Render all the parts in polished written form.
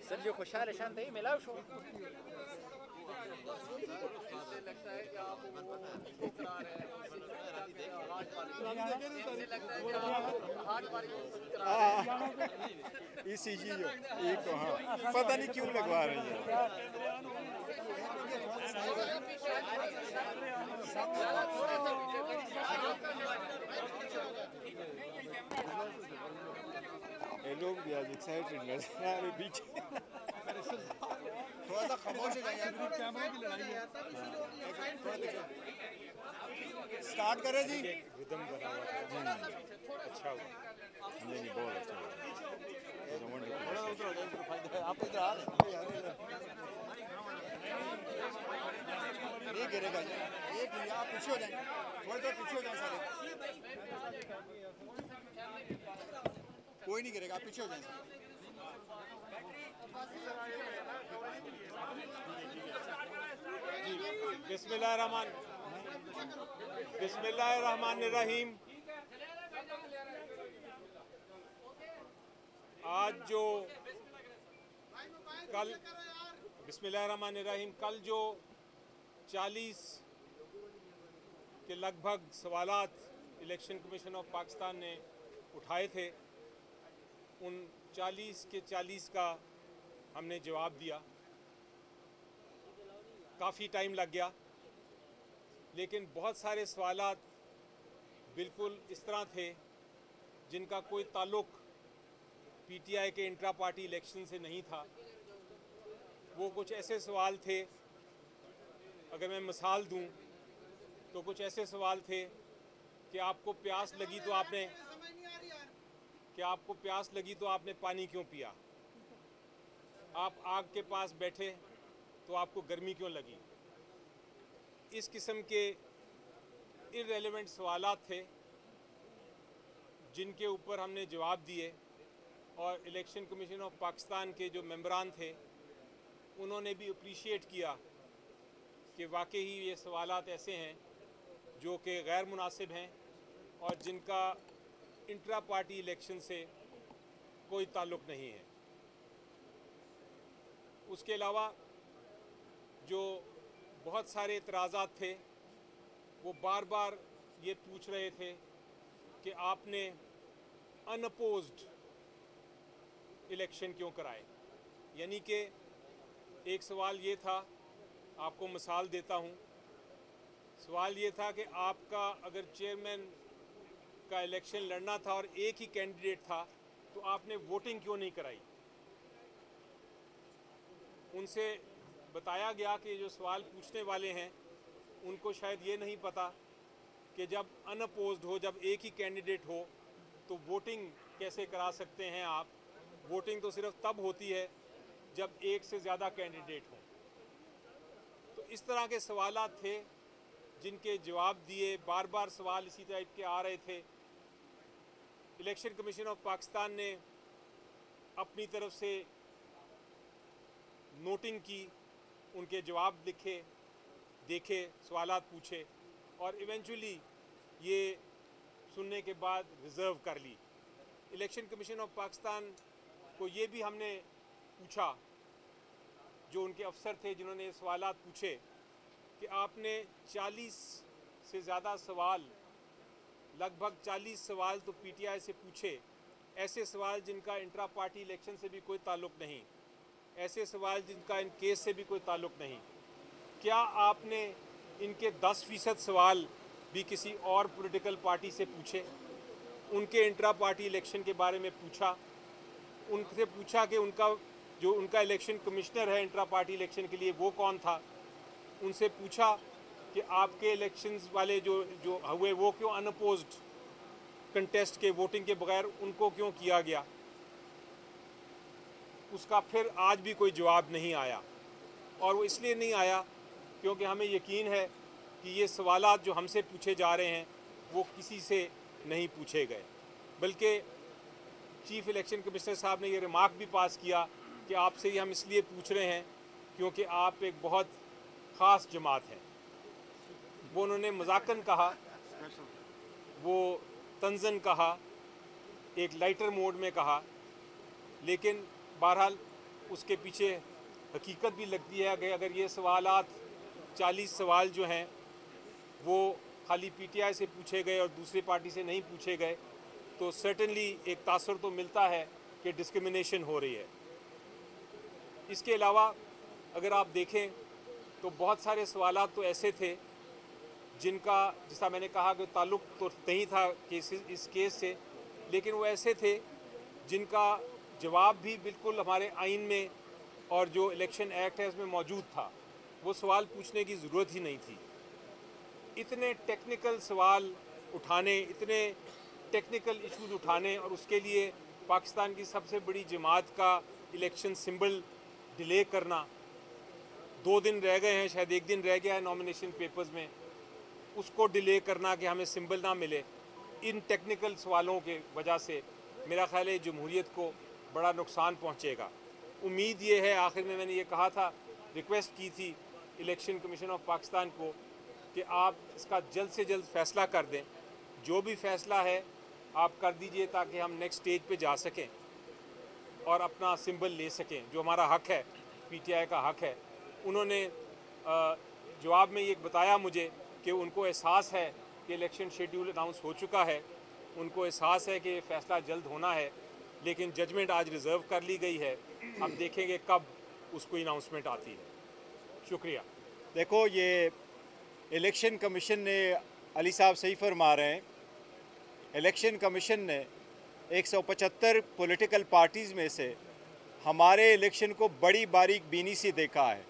Sir जो खुशहाल शांत है मिलाओ शो लगता है कि आप वो करा रहे हैं, लगता है कि आप हार्ट वाली करा रहे हैं। ECG जो एक हाँ पता नहीं क्यों लगवा रही है। ये लोग भी आज एक्साइटेड नजर आ रहे बीच थोड़ा सा खामोश हो जाइए, कैमरे की लड़ाई है। स्टार्ट करें जी। रिदम बना हुआ था अच्छा हुआ, नहीं बहुत अच्छा हुआ। आप इधर आ रहे नहीं गिरेगा एक आप पीछे हो जाएंगे, थोड़ी देर पीछे हो जाए सारे, कोई नहीं गिरेगा, आप पीछे हो जाएंगे। बिस्मिल्लाहिर्रहमानिर्रहीम। आज जो कल बिस्मिल्लाहिर्रहमानिर्रहीम कल जो 40 के लगभग सवालात इलेक्शन कमीशन ऑफ पाकिस्तान ने उठाए थे, उन 40 के 40 का हमने जवाब दिया। काफ़ी टाइम लग गया, लेकिन बहुत सारे सवालात बिल्कुल इस तरह थे जिनका कोई ताल्लुक़ PTI के इंट्रा पार्टी इलेक्शन से नहीं था। वो कुछ ऐसे सवाल थे, अगर मैं मिसाल दूं तो कुछ ऐसे सवाल थे कि आपको प्यास लगी तो आपने पानी क्यों पिया? आप आग के पास बैठे तो आपको गर्मी क्यों लगी? इस किस्म के इररेलेवेंट सवालात थे जिनके ऊपर हमने जवाब दिए, और इलेक्शन कमीशन ऑफ पाकिस्तान के जो मेंबरान थे उन्होंने भी अप्रिशिएट किया कि वाकई ही ये सवालात ऐसे हैं जो कि गैर मुनासिब हैं और जिनका इंट्रा पार्टी इलेक्शन से कोई ताल्लुक़ नहीं है। उसके अलावा जो बहुत सारे एतराज़ात थे वो बार बार ये पूछ रहे थे कि आपने अनअपोज्ड इलेक्शन क्यों कराए। यानी कि एक सवाल ये था, आपको मिसाल देता हूँ, सवाल ये था कि आपका अगर चेयरमैन का इलेक्शन लड़ना था और एक ही कैंडिडेट था तो आपने वोटिंग क्यों नहीं कराई। उनसे बताया गया कि जो सवाल पूछने वाले हैं उनको शायद ये नहीं पता कि जब अनअपोज्ड हो, जब एक ही कैंडिडेट हो तो वोटिंग कैसे करा सकते हैं आप। वोटिंग तो सिर्फ तब होती है जब एक से ज़्यादा कैंडिडेट हों। तो इस तरह के सवालात थे जिनके जवाब दिए। बार बार सवाल इसी टाइप के आ रहे थे। इलेक्शन कमीशन ऑफ पाकिस्तान ने अपनी तरफ से नोटिंग की, उनके जवाब लिखे, देखे, सवालात पूछे और इवेंचुअली ये सुनने के बाद रिज़र्व कर ली। इलेक्शन कमीशन ऑफ पाकिस्तान को ये भी हमने पूछा, जो उनके अफसर थे जिन्होंने सवालात पूछे, कि आपने 40 से ज़्यादा सवाल, लगभग 40 सवाल तो PTI से पूछे, ऐसे सवाल जिनका इंट्रा पार्टी इलेक्शन से भी कोई ताल्लुक़ नहीं, ऐसे सवाल जिनका इन केस से भी कोई ताल्लुक़ नहीं। क्या आपने इनके 10% सवाल भी किसी और पॉलिटिकल पार्टी से पूछे? उनके इंट्रा पार्टी इलेक्शन के बारे में पूछा, उनसे पूछा कि उनका इलेक्शन कमिश्नर है इंट्रा पार्टी इलेक्शन के लिए वो कौन था। उनसे पूछा कि आपके इलेक्शंस वाले जो हुए वो क्यों अनअपोज्ड कंटेस्ट के, वोटिंग के बगैर उनको क्यों किया गया। उसका फिर आज भी कोई जवाब नहीं आया, और वो इसलिए नहीं आया क्योंकि हमें यकीन है कि ये सवालात जो हमसे पूछे जा रहे हैं वो किसी से नहीं पूछे गए। बल्कि चीफ़ इलेक्शन कमिश्नर साहब ने ये रिमार्क भी पास किया कि आपसे ये हम इसलिए पूछ रहे हैं क्योंकि आप एक बहुत ख़ास जमात हैं। वो उन्होंने मजाकन कहा, वो तंज़न कहा एक लाइटर मोड में कहा, लेकिन बहरहाल उसके पीछे हकीकत भी लगती है कि अगर ये सवालात 40 सवाल जो हैं वो खाली पीटीआई से पूछे गए और दूसरी पार्टी से नहीं पूछे गए तो सर्टेनली एक तासर तो मिलता है कि डिस्क्रिमिनेशन हो रही है। इसके अलावा अगर आप देखें तो बहुत सारे सवालात तो ऐसे थे जिनका, जिसका मैंने कहा कि ताल्लुक़ तो नहीं था इस केस से, लेकिन वो ऐसे थे जिनका जवाब भी बिल्कुल हमारे आइन में और जो इलेक्शन एक्ट है उसमें मौजूद था। वो सवाल पूछने की ज़रूरत ही नहीं थी। इतने टेक्निकल सवाल उठाने, इतने टेक्निकल इश्यूज उठाने और उसके लिए पाकिस्तान की सबसे बड़ी जमात का इलेक्शन सिंबल डिले करना, 2 दिन रह गए हैं, शायद 1 दिन रह गया है नॉमिनेशन पेपर्स में, उसको डिले करना कि हमें सिंबल ना मिले, इन टेक्निकल सवालों के वजह से मेरा ख्याल है जमहूरियत को बड़ा नुकसान पहुँचेगा। उम्मीद ये है, आखिर में मैंने ये कहा था, रिक्वेस्ट की थी इलेक्शन कमीशन ऑफ पाकिस्तान को कि आप इसका जल्द से जल्द फ़ैसला कर दें। जो भी फ़ैसला है आप कर दीजिए ताकि हम नेक्स्ट स्टेज पे जा सकें और अपना सिंबल ले सकें, जो हमारा हक़ है, पीटीआई का हक़ है। उन्होंने जवाब में ये बताया मुझे कि उनको एहसास है कि इलेक्शन शेड्यूल अनाउंस हो चुका है, उनको एहसास है कि ये फ़ैसला जल्द होना है, लेकिन जजमेंट आज रिज़र्व कर ली गई है। हम देखेंगे कब उसको अनाउंसमेंट आती है। शुक्रिया। देखो, ये इलेक्शन कमीशन ने, अली साहब सही फरमा रहे हैं, इलेक्शन कमीशन ने 175 पॉलिटिकल पार्टीज़ में से हमारे इलेक्शन को बड़ी बारीक बीनी से देखा है।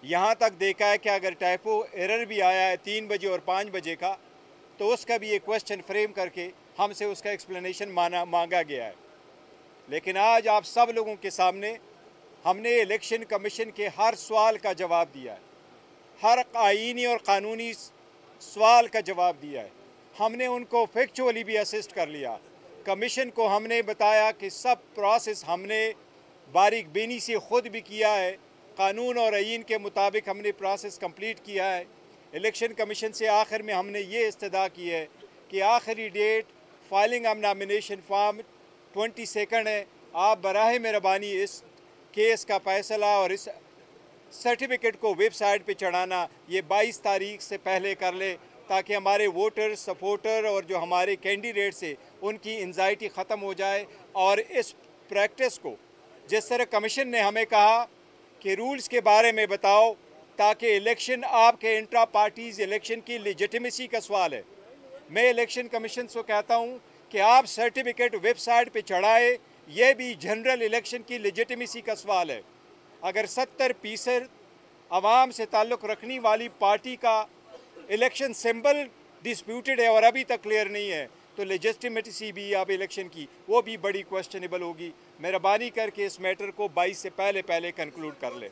यहाँ तक देखा है कि अगर टाइपो एरर भी आया है 3 बजे और 5 बजे का, तो उसका भी एक क्वेश्चन फ्रेम करके हमसे उसका एक्सप्लेनेशन मांगा गया है। लेकिन आज आप सब लोगों के सामने हमने इलेक्शन कमीशन के हर सवाल का जवाब दिया है, हर आईनी और कानूनी सवाल का जवाब दिया है। हमने उनको फैक्चुअली भी असिस्ट कर लिया। कमीशन को हमने बताया कि सब प्रोसेस हमने बारीक बीनी से ख़ुद भी किया है, कानून और आईन के मुताबिक हमने प्रोसेस कंप्लीट किया है। इलेक्शन कमीशन से आखिर में हमने ये इस्तदा की है कि आखिरी date filing of nomination form 22 है। आप बराह मेहरबानी इस केस का फैसला और इस सर्टिफिकेट को वेबसाइट पे चढ़ाना ये 22 तारीख से पहले कर ले, ताकि हमारे वोटर, सपोर्टर और जो हमारे कैंडिडेट्स हैं उनकी एंजाइटी ख़त्म हो जाए। और इस प्रैक्टिस को, जिस तरह कमीशन ने हमें कहा कि रूल्स के बारे में बताओ, ताकि इलेक्शन आपके इंट्रा पार्टीज़ इलेक्शन की लेजिटिमेसी का सवाल है। मैं इलेक्शन कमीशन से कहता हूँ कि आप सर्टिफिकेट वेबसाइट पे चढ़ाए, ये भी जनरल इलेक्शन की लेजिटिमेसी का सवाल है। अगर 70% आवाम से ताल्लुक़ रखने वाली पार्टी का इलेक्शन सिंबल डिस्प्यूटेड है और अभी तक क्लियर नहीं है, तो लेजिटिमेसी भी आप इलेक्शन की वो भी बड़ी क्वेश्चनेबल होगी। मेहरबानी करके इस मैटर को 22 से पहले कंक्लूड कर ले।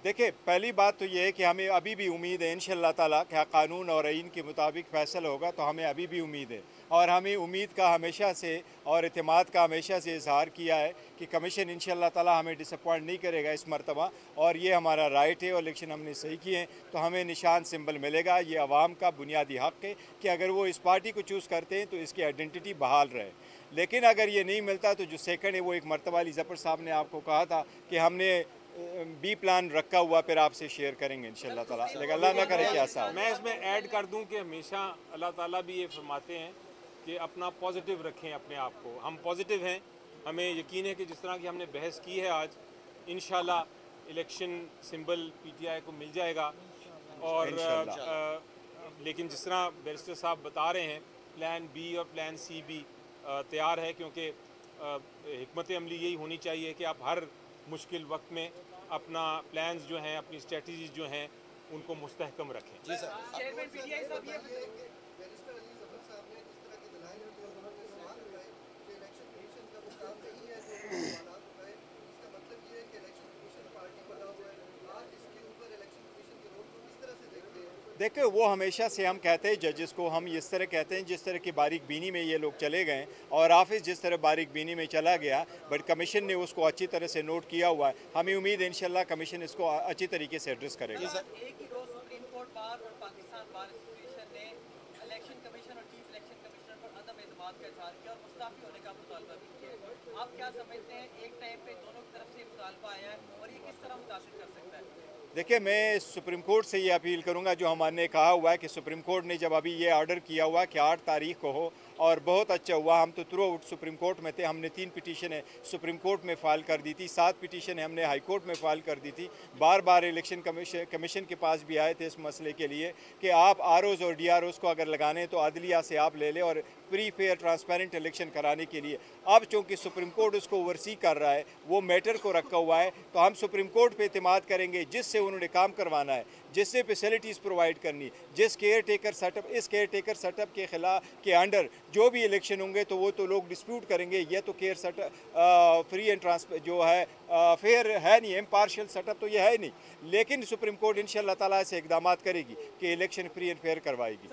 देखिए, पहली बात तो ये है कि हमें अभी भी उम्मीद है इंशाअल्लाह ताला कि कानून और आईन के मुताबिक फ़ैसला होगा, तो हमें अभी भी उम्मीद है। और हमें उम्मीद का हमेशा से और इत्मीद का हमेशा से इजहार किया है कि कमीशन इंशाअल्लाह ताला हमें डिसअपॉइंट नहीं करेगा इस मरतबा, और ये हमारा राइट है और इलेक्शन हमने सही किए हैं, तो हमें निशान सिंबल मिलेगा। ये आवाम का बुनियादी हक़ है कि अगर वो इस पार्टी को चूज़ करते हैं तो इसकी आइडेंटिटी बहाल रहे। लेकिन अगर ये नहीं मिलता तो जो सेकंड है वो एक मरतबा अली ज़फ़र साहब ने आपको कहा था कि हमने बी प्लान रखा हुआ, फिर आपसे शेयर करेंगे इंशाअल्लाह ताला। लेकिन अल्लाह ना करे क्या साहब। मैं इसमें ऐड कर दूं कि हमेशा अल्लाह ताला भी ये फरमाते हैं कि अपना पॉजिटिव रखें अपने आप को। हम पॉजिटिव हैं, हमें यकीन है कि जिस तरह की हमने बहस की है आज, इंशाल्लाह इलेक्शन सिंबल पीटीआई को मिल जाएगा। और लेकिन जिस तरह बैरिस्टर साहब बता रहे हैं, प्लान बी और प्लान सी भी तैयार है, क्योंकि हिकमत अमली यही होनी चाहिए कि आप हर मुश्किल वक्त में अपना प्लान्स जो हैं, अपनी स्ट्रेटजीज जो हैं, उनको मुस्तहकम रखें। जी सर। चेयरमैन पीटीआई साहब ये देखो वो हमेशा से हम कहते हैं जजेस को, हम इस तरह कहते हैं जिस तरह की बारीक बीनी में ये लोग चले गए और ऑफिस जिस तरह बारीक बीनी में चला गया, बट कमीशन ने उसको अच्छी तरह से नोट किया हुआ है। हमें उम्मीद है इंशाल्लाह कमीशन इसको अच्छी तरीके से एड्रेस करेगा। एक ही रोज सुप्रीम कोर्ट बार और पाकिस्तान बार एसोसिएशन ने इलेक्शन कमीशन और चीफ इलेक्शन कमिश्नर पर अदम एतमाद का इजहार किया और मुस्ताफी होने का मुतालबा भी किया। आप क्या समझते हैं, एक टाइम पे दोनों की तरफ से मुतालबा आया है और ये किस तरह मुतासिर कर सकता है? देखिए, मैं सुप्रीम कोर्ट से ये अपील करूंगा, जो हमने कहा हुआ है कि सुप्रीम कोर्ट ने जब अभी ये ऑर्डर किया हुआ कि 8 तारीख को हो, और बहुत अच्छा हुआ, हम तो थ्रू आउट सुप्रीम कोर्ट में थे, हमने 3 पिटीशनें सुप्रीम कोर्ट में फ़ाइल कर दी थी, 7 पिटीशनें हमने हाई कोर्ट में फ़ाइल कर दी थी। बार बार इलेक्शन कमीशन के पास भी आए थे इस मसले के लिए कि आप ROs और DROs को अगर लगाने तो अदलिया से आप ले लें और फ्री फेयर ट्रांसपेरेंट इलेक्शन कराने के लिए। अब चूँकि सुप्रीम कोर्ट उसको ओवरसी कर रहा है, वो मैटर को रखा हुआ है, तो हम सुप्रीम कोर्ट पे एतमाद करेंगे जिससे उन्होंने काम करवाना है, जिससे फैसिलिटीज़ प्रोवाइड करनी, जिस केयर टेकर सेटअप, इस केयर टेकर सेटअप के खिलाफ के अंडर जो भी इलेक्शन होंगे तो वो तो लोग डिस्प्यूट करेंगे। ये तो care setup free and transparent जो है फेयर है नहीं, इम्पार्शियल सेटअप तो ये है नहीं, लेकिन सुप्रीम कोर्ट इंशाअल्लाह ताला से इक़दाम करेगी कि इलेक्शन फ्री एंड फेयर करवाएगी।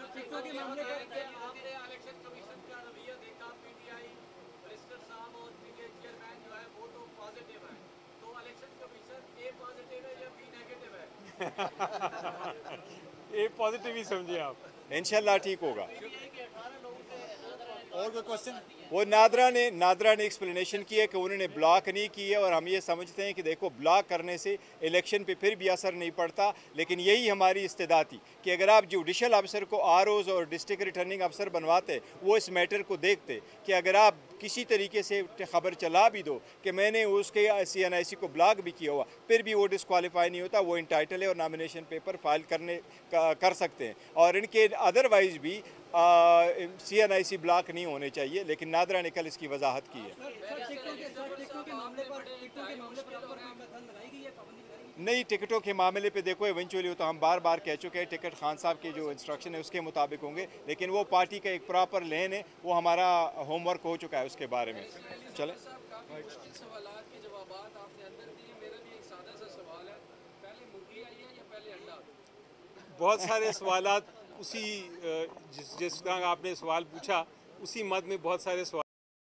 ए पॉजिटिव ही समझिए आप, इंशाल्लाह ठीक होगा। और कोई क्वेश्चन? वो नादरा ने एक्सप्लेनेशन की है कि उन्होंने ब्लॉक नहीं की है, और हम ये समझते हैं कि देखो ब्लॉक करने से इलेक्शन पे फिर भी असर नहीं पड़ता, लेकिन यही हमारी इस्तेदा थी कि अगर आप जुडिशल अफसर को ROs और डिस्ट्रिक्ट रिटर्निंग अफसर बनवाते, वो इस मैटर को देखते कि अगर आप किसी तरीके से खबर चला भी दो कि मैंने उसके CNIC को ब्लॉक भी किया हुआ, फिर भी वो डिस्क्वालीफाई नहीं होता, वो इंटाइटल है और नॉमिनेशन पेपर फाइल कर सकते हैं। और इनके अदरवाइज़ भी CNIC ब्लॉक नहीं होने चाहिए, लेकिन नादरा ने कल इसकी वजाहत की है। नहीं, टिकटों के मामले पे देखो इवेंचुअली तो हम बार बार कह चुके हैं, टिकट खान साहब के जो इंस्ट्रक्शन है उसके मुताबिक होंगे, लेकिन वो पार्टी का एक प्रॉपर लेन है, वो हमारा होमवर्क हो चुका है उसके बारे में। चले बहुत सारे सवालात उसी जिस तरह आपने सवाल पूछा उसी मद में बहुत सारे सवाल